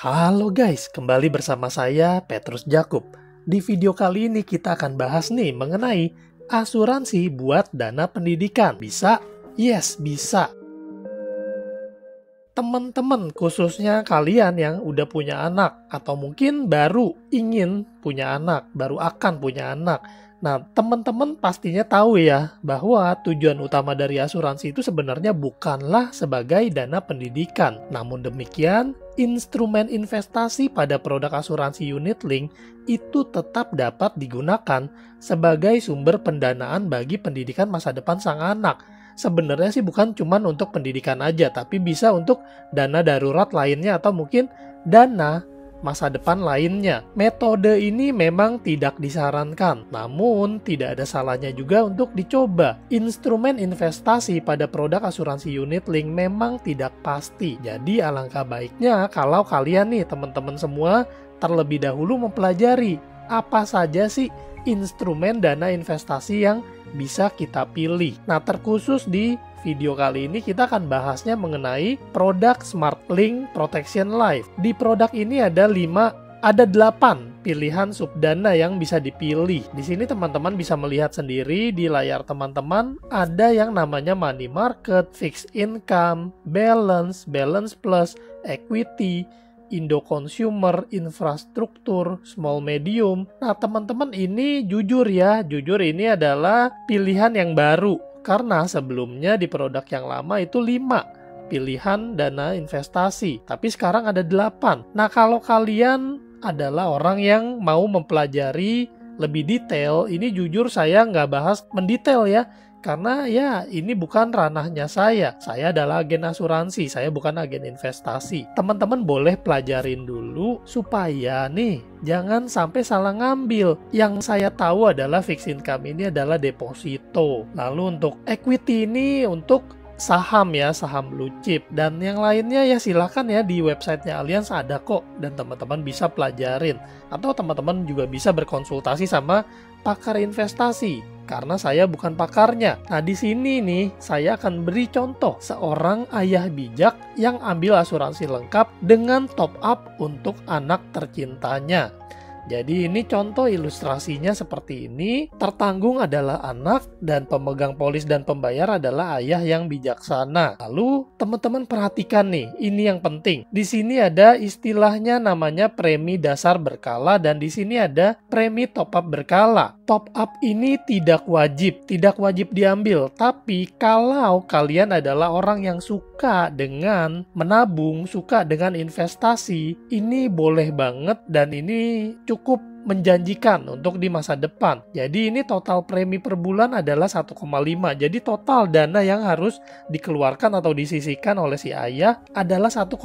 Halo guys, kembali bersama saya Petrus Jakub. Di video kali ini kita akan bahas nih mengenai asuransi buat dana pendidikan. Bisa? Yes, bisa. Teman-teman, khususnya kalian yang udah punya anak atau mungkin baru ingin punya anak, baru akan punya anak. Nah, teman-teman pastinya tahu ya bahwa tujuan utama dari asuransi itu sebenarnya bukanlah sebagai dana pendidikan. Namun demikian, instrumen investasi pada produk asuransi unit link itu tetap dapat digunakan sebagai sumber pendanaan bagi pendidikan masa depan sang anak. Sebenarnya sih bukan cuma untuk pendidikan aja, tapi bisa untuk dana darurat lainnya atau mungkin dana masa depan lainnya. Metode ini memang tidak disarankan, namun tidak ada salahnya juga untuk dicoba. Instrumen investasi pada produk asuransi unit link memang tidak pasti. Jadi alangkah baiknya kalau kalian nih teman-teman semua terlebih dahulu mempelajari apa saja sih instrumen dana investasi yang bisa kita pilih. Nah, terkhusus di video kali ini kita akan bahasnya mengenai produk SmartLink Protection Life. Di produk ini ada 8 pilihan subdana yang bisa dipilih. Di sini teman-teman bisa melihat sendiri di layar teman-teman ada yang namanya money market, fixed income, balance plus, equity, Indo Consumer, infrastruktur, small medium. Nah, teman-teman ini jujur ini adalah pilihan yang baru. Karena sebelumnya di produk yang lama itu 5 pilihan dana investasi. Tapi sekarang ada 8. Nah, kalau kalian adalah orang yang mau mempelajari lebih detail, ini jujur saya nggak bahas mendetail ya. Karena ya ini bukan ranahnya saya. Saya adalah agen asuransi, saya bukan agen investasi. Teman-teman boleh pelajarin dulu supaya nih jangan sampai salah ngambil. Yang saya tahu adalah fixed income ini adalah deposito. Lalu untuk equity ini untuk saham ya, saham blue chip. Dan yang lainnya ya silahkan ya di websitenya Allianz ada kok. Dan teman-teman bisa pelajarin. Atau teman-teman juga bisa berkonsultasi sama pakar investasi. Karena saya bukan pakarnya. Nah, di sini nih saya akan beri contoh seorang ayah bijak yang ambil asuransi lengkap dengan top up untuk anak tercintanya. Jadi ini contoh ilustrasinya seperti ini. Tertanggung adalah anak dan pemegang polis dan pembayar adalah ayah yang bijaksana. Lalu teman-teman perhatikan nih, ini yang penting. Di sini ada istilahnya namanya premi dasar berkala dan di sini ada premi top up berkala. Top up ini tidak wajib diambil. Tapi kalau kalian adalah orang yang suka dengan menabung, suka dengan investasi, ini boleh banget dan ini cukup menjanjikan untuk di masa depan. Jadi ini total premi per bulan adalah 1,5. Jadi total dana yang harus dikeluarkan atau disisihkan oleh si ayah adalah 1,5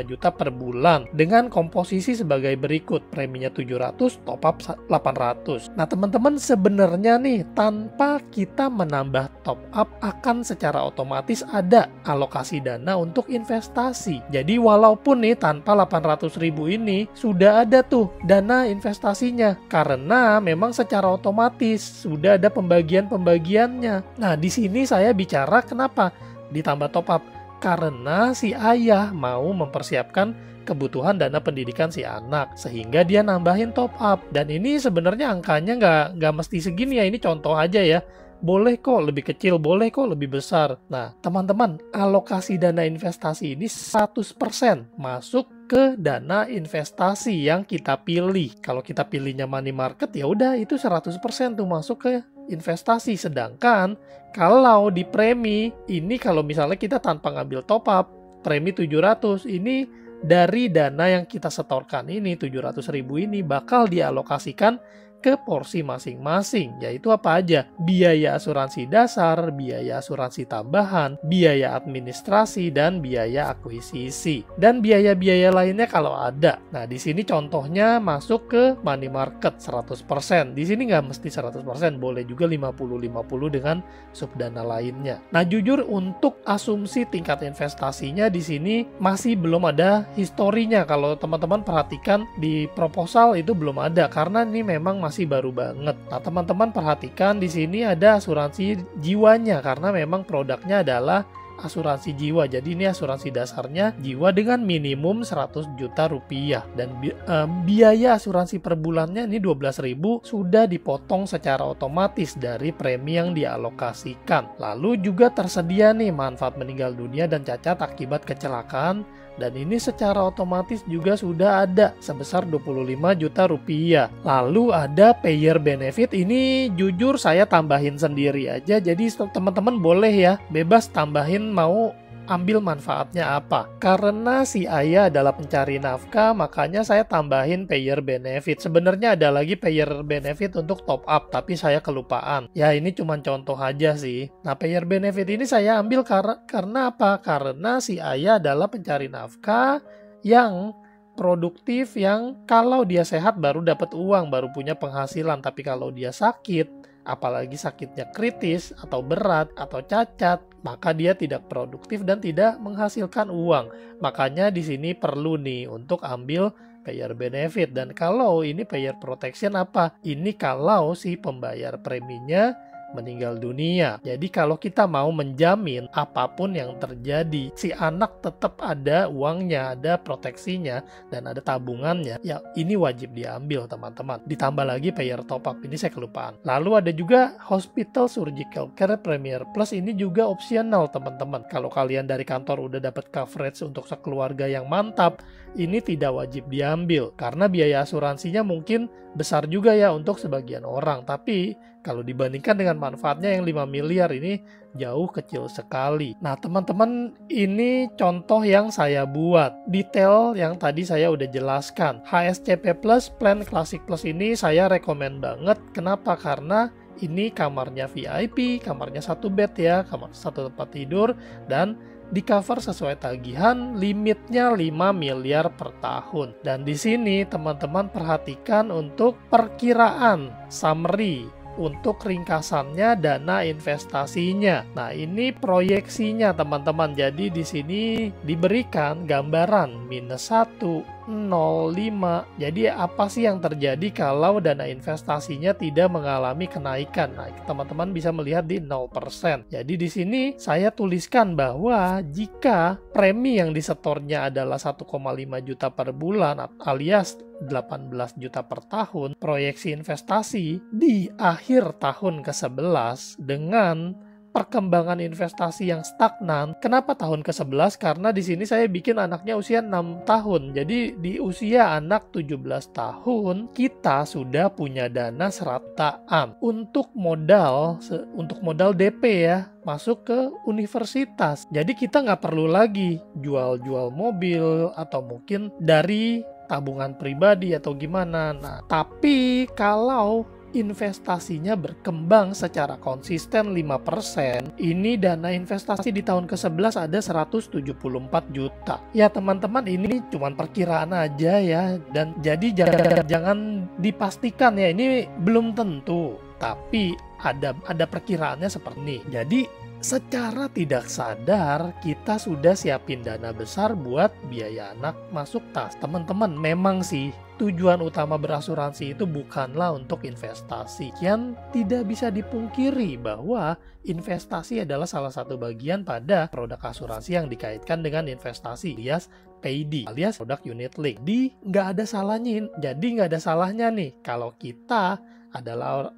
juta per bulan. Dengan komposisi sebagai berikut. Preminya 700, top up 800. Nah teman-teman sebenarnya nih tanpa kita menambah top up akan secara otomatis ada alokasi dana untuk investasi. Jadi walaupun nih tanpa 800.000 ini sudah ada tuh dana investasi karena memang secara otomatis sudah ada pembagiannya. Nah, di sini saya bicara kenapa ditambah top up? Karena si ayah mau mempersiapkan kebutuhan dana pendidikan si anak sehingga dia nambahin top up. Dan ini sebenarnya angkanya nggak mesti segini ya, ini contoh aja ya. Boleh kok lebih kecil, boleh kok lebih besar. Nah, teman-teman, alokasi dana investasi ini 100% masuk ke dana investasi yang kita pilih. Kalau kita pilihnya money market ya udah itu 100% tuh masuk ke investasi. Sedangkan kalau di premi ini kalau misalnya kita tanpa ngambil top up, premi 700 ini dari dana yang kita setorkan ini 700.000 ini bakal dialokasikan ke porsi masing-masing, yaitu apa aja? Biaya asuransi dasar, biaya asuransi tambahan, biaya administrasi, dan biaya akuisisi. Dan biaya-biaya lainnya kalau ada. Nah, di sini contohnya masuk ke money market 100%. Di sini nggak mesti 100%, boleh juga 50-50 dengan subdana lainnya. Nah, jujur untuk asumsi tingkat investasinya di sini masih belum ada historinya. Kalau teman-teman perhatikan di proposal itu belum ada, karena ini memang masih baru banget. Nah, teman-teman perhatikan di sini ada asuransi jiwanya karena memang produknya adalah asuransi jiwa. Jadi ini asuransi dasarnya jiwa dengan minimum 100 juta rupiah. Dan biaya asuransi per bulannya ini 12.000 sudah dipotong secara otomatis dari premi yang dialokasikan. Lalu juga tersedia nih manfaat meninggal dunia dan cacat akibat kecelakaan. Dan ini secara otomatis juga sudah ada sebesar 25 juta rupiah. Lalu ada payer benefit, ini jujur saya tambahin sendiri aja. Jadi teman-teman boleh ya bebas tambahin mau ambil manfaatnya apa. Karena si ayah adalah pencari nafkah, makanya saya tambahin payer benefit. Sebenarnya ada lagi payer benefit untuk top up, tapi saya kelupaan. Ya ini cuma contoh aja sih. Nah payer benefit ini saya ambil karena apa? Karena si ayah adalah pencari nafkah yang produktif, yang kalau dia sehat baru dapat uang, baru punya penghasilan. Tapi kalau dia sakit, apalagi sakitnya kritis atau berat atau cacat, maka dia tidak produktif dan tidak menghasilkan uang. Makanya di sini perlu nih untuk ambil payer benefit. Dan kalau ini payer protection apa? Ini kalau si pembayar preminya meninggal dunia. Jadi kalau kita mau menjamin apapun yang terjadi, si anak tetap ada uangnya, ada proteksinya, dan ada tabungannya, ya ini wajib diambil teman-teman. Ditambah lagi payer top up, ini saya kelupaan. Lalu ada juga Hospital Surgical Care Premier Plus, ini juga opsional teman-teman. Kalau kalian dari kantor udah dapat coverage untuk sekeluarga yang mantap, ini tidak wajib diambil. Karena biaya asuransinya mungkin besar juga ya untuk sebagian orang. Tapi kalau dibandingkan dengan manfaatnya yang 5 miliar ini jauh kecil sekali. Nah teman-teman, ini contoh yang saya buat. Detail yang tadi saya udah jelaskan. HSCP Plus, Plan Classic Plus ini saya rekomen banget. Kenapa? Karena ini kamarnya VIP, kamarnya 1 bed ya, kamar 1 tempat tidur, dan di cover sesuai tagihan, limitnya 5 miliar per tahun. Dan di sini teman-teman perhatikan untuk perkiraan summary. Untuk ringkasannya dana investasinya. Nah, ini proyeksinya teman-teman. Jadi di sini diberikan gambaran -1, 0, 5. Jadi apa sih yang terjadi kalau dana investasinya tidak mengalami kenaikan? Nah, teman-teman bisa melihat di 0%. Jadi di sini saya tuliskan bahwa jika premi yang disetornya adalah 1,5 juta per bulan alias 18 juta per tahun, proyeksi investasi di akhir tahun ke-11 dengan perkembangan investasi yang stagnan. Kenapa tahun ke-11? Karena di sini saya bikin anaknya usia 6 tahun. Jadi di usia anak 17 tahun kita sudah punya dana serataan untuk modal DP ya, masuk ke universitas. Jadi kita nggak perlu lagi jual-jual mobil atau mungkin dari tabungan pribadi atau gimana. Nah, tapi kalau investasinya berkembang secara konsisten 5%, ini dana investasi di tahun ke-11 ada 174 juta. Ya teman-teman, ini cuma perkiraan aja ya, dan jadi jangan dipastikan ya, ini belum tentu, tapi ada perkiraannya seperti ini. Jadi secara tidak sadar kita sudah siapin dana besar buat biaya anak masuk tas. Teman-teman, memang sih tujuan utama berasuransi itu bukanlah untuk investasi. Yang tidak bisa dipungkiri bahwa investasi adalah salah satu bagian pada produk asuransi yang dikaitkan dengan investasi alias PD alias produk unit link. Nggak ada salahnya. Jadi nggak ada salahnya nih kalau kita adalah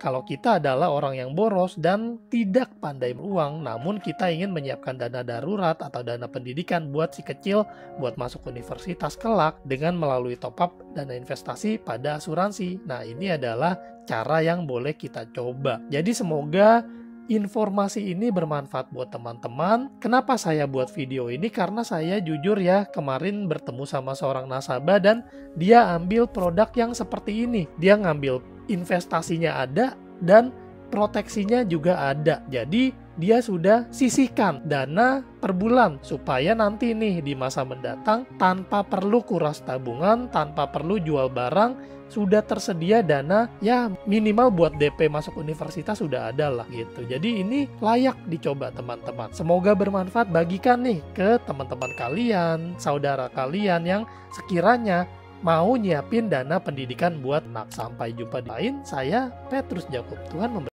kalau kita adalah orang yang boros dan tidak pandai beruang, namun kita ingin menyiapkan dana darurat atau dana pendidikan buat si kecil buat masuk universitas kelak dengan melalui top up dana investasi pada asuransi. Nah, ini adalah cara yang boleh kita coba. Jadi semoga informasi ini bermanfaat buat teman-teman. Kenapa saya buat video ini? Karena saya jujur ya, kemarin bertemu sama seorang nasabah dan dia ambil produk yang seperti ini. Dia ngambil investasinya ada dan proteksinya juga ada. Jadi dia sudah sisihkan dana per bulan supaya nanti nih di masa mendatang tanpa perlu kuras tabungan, tanpa perlu jual barang, sudah tersedia dana ya minimal buat DP masuk universitas sudah ada lah gitu. Jadi ini layak dicoba teman-teman. Semoga bermanfaat, bagikan nih ke teman-teman kalian, saudara kalian yang sekiranya mau nyiapin dana pendidikan buat anak. Sampai jumpa di lain, saya Petrus Jacob. Tuhan memberkati.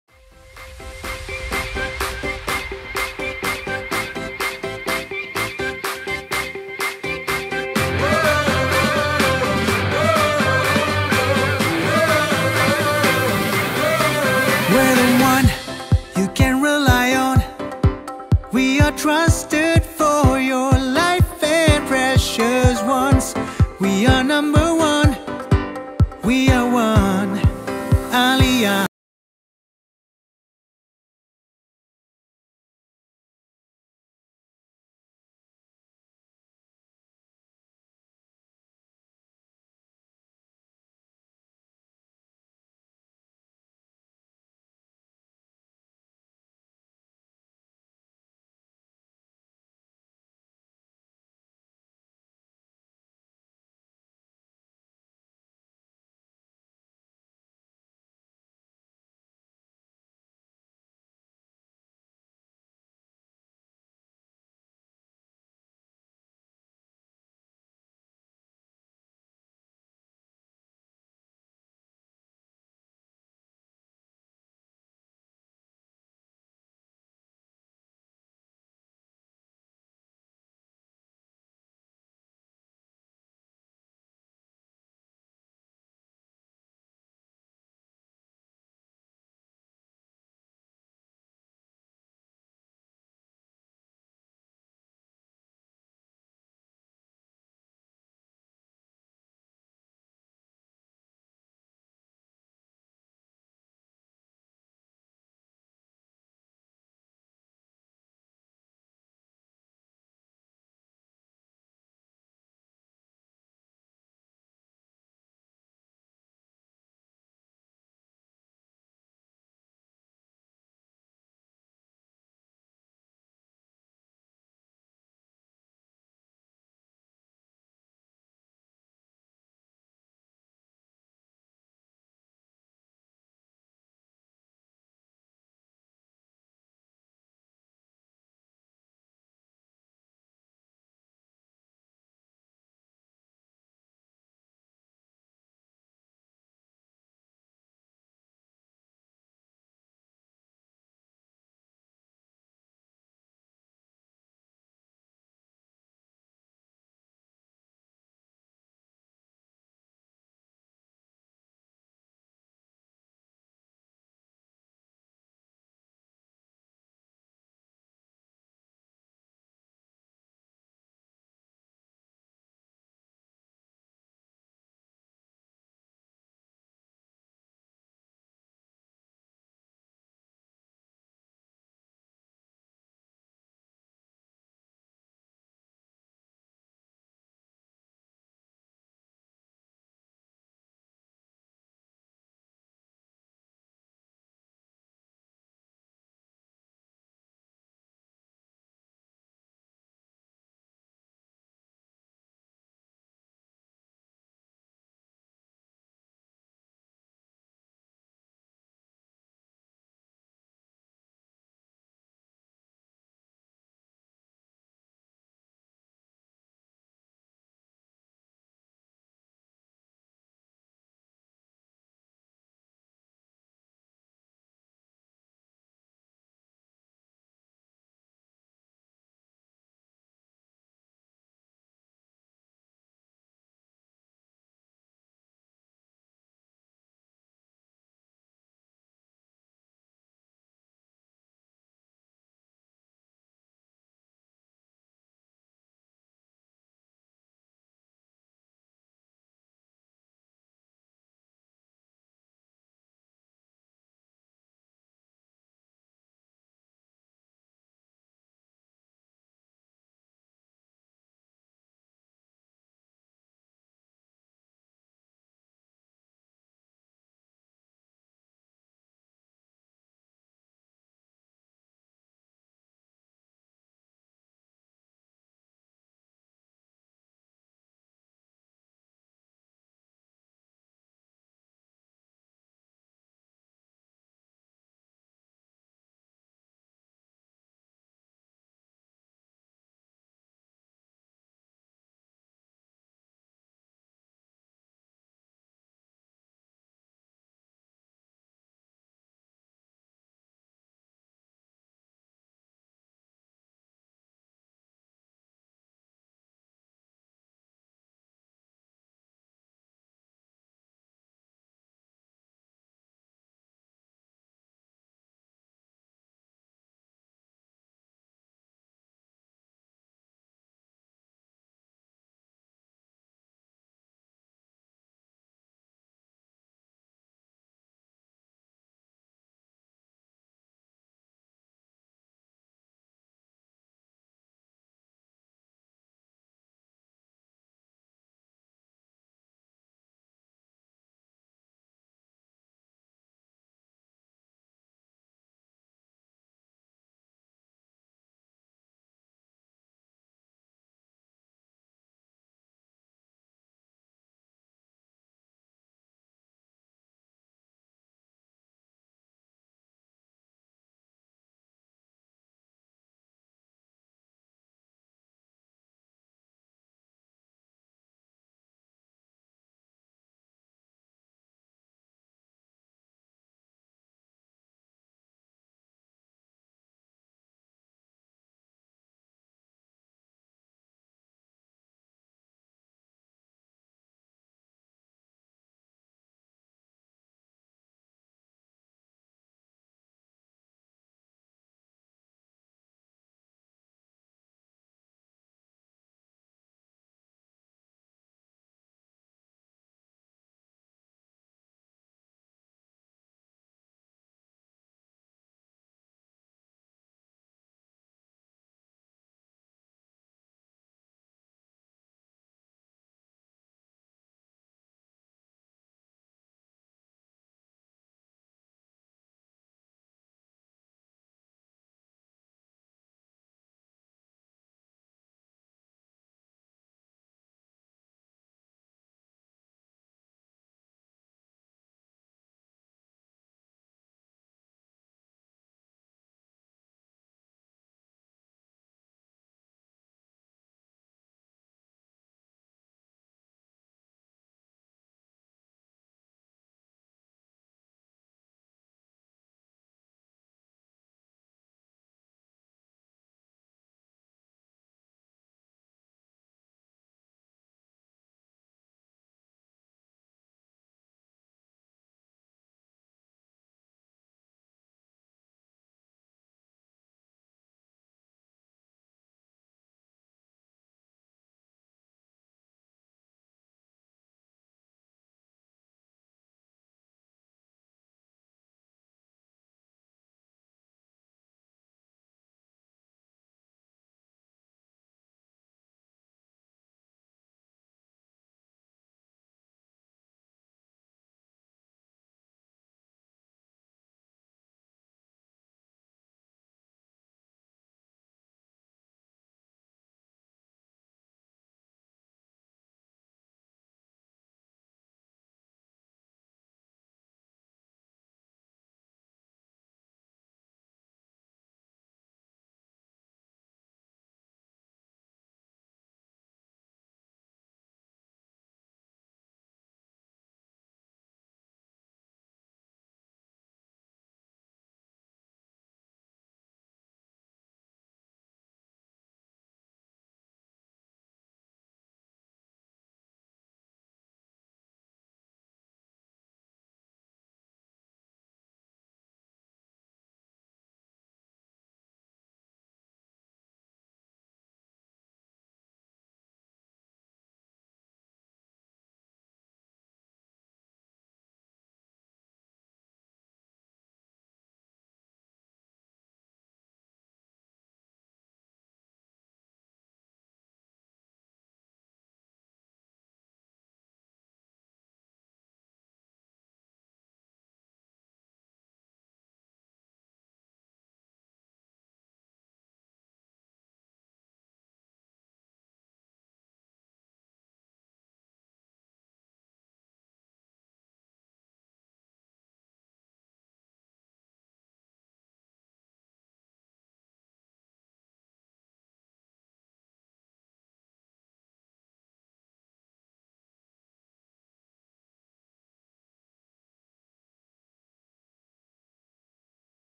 We are number one. We are